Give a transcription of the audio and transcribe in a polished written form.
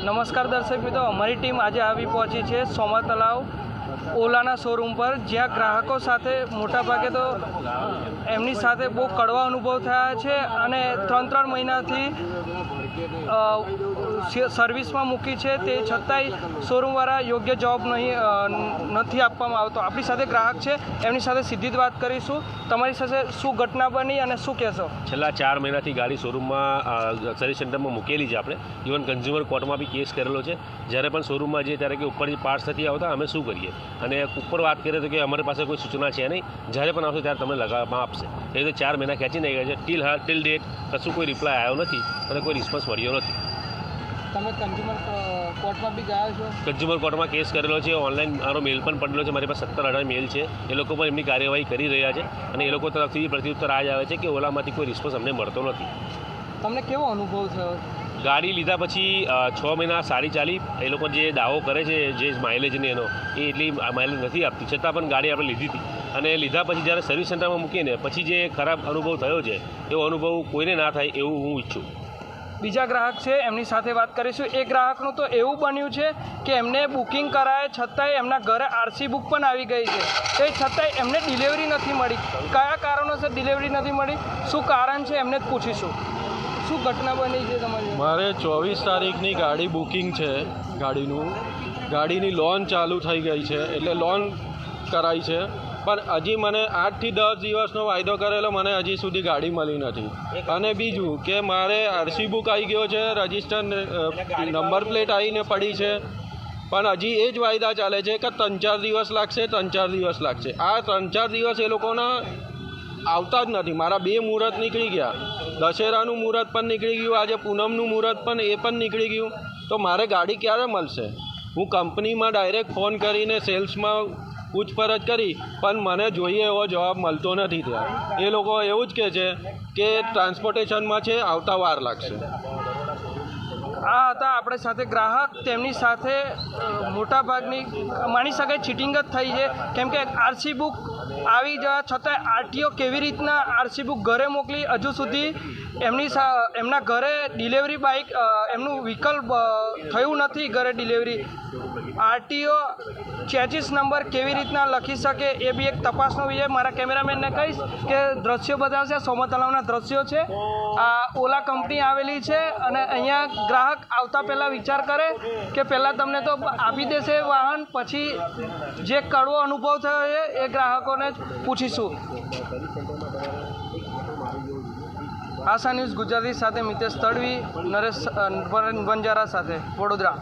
નમસ્કાર દર્શક મિત્રો, અમારી ટીમ આજે આવી પહોંચી છે સોમા તલાવ ઓલાના શોરૂમ પર, જ્યાં ગ્રાહકો સાથે મોટાભાગે તો એમની સાથે બહુ કડવા અનુભવ થયા છે અને 3 મહિનાથી સર્વિસમાં મૂકી છે, તે છતાંય શોરૂમવાળા યોગ્ય જવાબ નથી આપવામાં આવતો. આપણી સાથે ગ્રાહક છે, એમની સાથે સીધી જ વાત કરીશું. તમારી સાથે શું ઘટના બની અને શું કહેશો? છેલ્લા 4 મહિનાથી ગાડી શોરૂમમાં સર્વિસ સેન્ટરમાં મૂકેલી છે. આપણે ઇવન કન્ઝ્યુમર કોર્ટમાં બી કેસ કરેલો છે. જ્યારે પણ શોરૂમમાં જઈએ ત્યારે કે ઉપરથી પાર્ટ્સ નથી આવતા, અમે શું કરીએ? અને ઉપર વાત કરીએ તો કે અમારી પાસે કોઈ સૂચના છે નહીં, જ્યારે પણ આવશે ત્યારે તમને લગાવવામાં આપશે. એ રીતે 4 મહિના ખેંચી નહીં ગયા છે. ટીલ ડેટ કશું કોઈ રિપ્લાય આવ્યો નથી અને કોઈ રિસ્પોન્સ મળ્યો નથી. તમે કન્ઝ્યુમર કોર્ટમાં બી ગયા છો? કન્ઝ્યુમર કોર્ટમાં કેસ કરેલો છે. ઓનલાઈન મારો મેલ પણ પડેલો છે. મારી પાસે 17-18 મેલ છે. એ લોકો પણ એમની કાર્યવાહી કરી રહ્યા છે અને એ લોકો તરફથી પ્રત્યુત્તર આ જ આવે છે કે ઓલામાંથી કોઈ રિસ્પોન્સ અમને મળતો નથી. તમને કેવો અનુભવ થયો? ગાડી લીધા પછી 6 મહિના સારી ચાલી. એ લોકો જે દાવો કરે છે જે માઇલેજને એનો, એ એટલી માઇલેજ નથી આપતી, છતાં પણ ગાડી આપણે લીધી હતી. અને લીધા પછી જ્યારે સર્વિસ સેન્ટરમાં મૂકીને પછી જે ખરાબ અનુભવ થયો છે, એવો અનુભવ કોઈને ના થાય એવું હું ઈચ્છું. બીજા ગ્રાહક છે, એમની સાથે વાત કરીશું. એ ગ્રાહકનું તો એવું બન્યું છે કે એમને બુકિંગ કરાય છતાંય એમના ઘરે આરસી બુક પણ આવી ગઈ છે, તે છતાંય એમને ડિલિવરી નથી મળી. કયા કારણોસર ડિલિવરી નથી મળી, શું કારણ છે, એમને જ પૂછીશું. શું ઘટના બની છે તમારી? મારે 24 તારીખની ગાડી બુકિંગ છે. ગાડીની લોન ચાલુ થઈ ગઈ છે, એટલે લોન કરાઈ છે, પણ હજી મને 8 થી 10 દિવસનો વાયદો કરેલો, મને હજી સુધી ગાડી મળી નથી. અને બીજું કે મારે આરસી બુક આવી ગયો છે, રજિસ્ટર નંબર પ્લેટ આવીને પડી છે, પણ હજી એ જ વાયદા ચાલે છે કે 3-4 દિવસ લાગશે, 3-4 દિવસ લાગશે. આ 3-4 દિવસ એ લોકોના આવતા જ નથી. મારા 2 મુહૂર્ત નીકળી ગયા. દશેરાનું મુહૂર્ત પણ નીકળી ગયું, આજે પૂનમનું મુહૂર્ત પણ એ પણ નીકળી ગયું. તો મારે ગાડી ક્યારે મળશે? હું કંપનીમાં ડાયરેક્ટ ફોન કરીને સેલ્સમાં પૂછપરછ કરી, પણ મને જોઈએ એવો જવાબ મળતો નથી. ત્યાં એ લોકો એવું જ કહે છે કે ટ્રાન્સપોર્ટેશનમાં છે, આવતા વાર લાગશે. આ હતા આપણે સાથે ગ્રાહક. તેમની સાથે મોટાભાગની માની શકાય ચીટિંગ જ થઈ છે, કેમ કે આરસી બુક આવી જવા છતાંય આરટીઓ કેવી રીતના આરસી બુક ઘરે મોકલી, હજુ સુધી એમના ઘરે ડિલિવરી બાઇક એમનું વિકલ્પ થયું નથી. ઘરે ડિલિવરી આરટીઓ ચેચિસ નંબર કેવી રીતના લખી શકે, એ બી એક તપાસનો વિષય. મારા કેમેરામેનને કહીશ કે દ્રશ્યો બતાવશે. સોમા તલાવના દ્રશ્યો છે. આ ઓલા કંપની આવેલી છે અને અહીંયા ગ્રાહક આવતા પહેલાં વિચાર કરે કે પહેલાં તમને તો આપી દેશે વાહન, પછી જે કડવો અનુભવ થયો છે એ ગ્રાહકોને જ પૂછીશું. આશા ન્યૂઝ ગુજરાતી સાથે મિતેશ તડવી, નરેશ વંજારા સાથે, વડોદરા.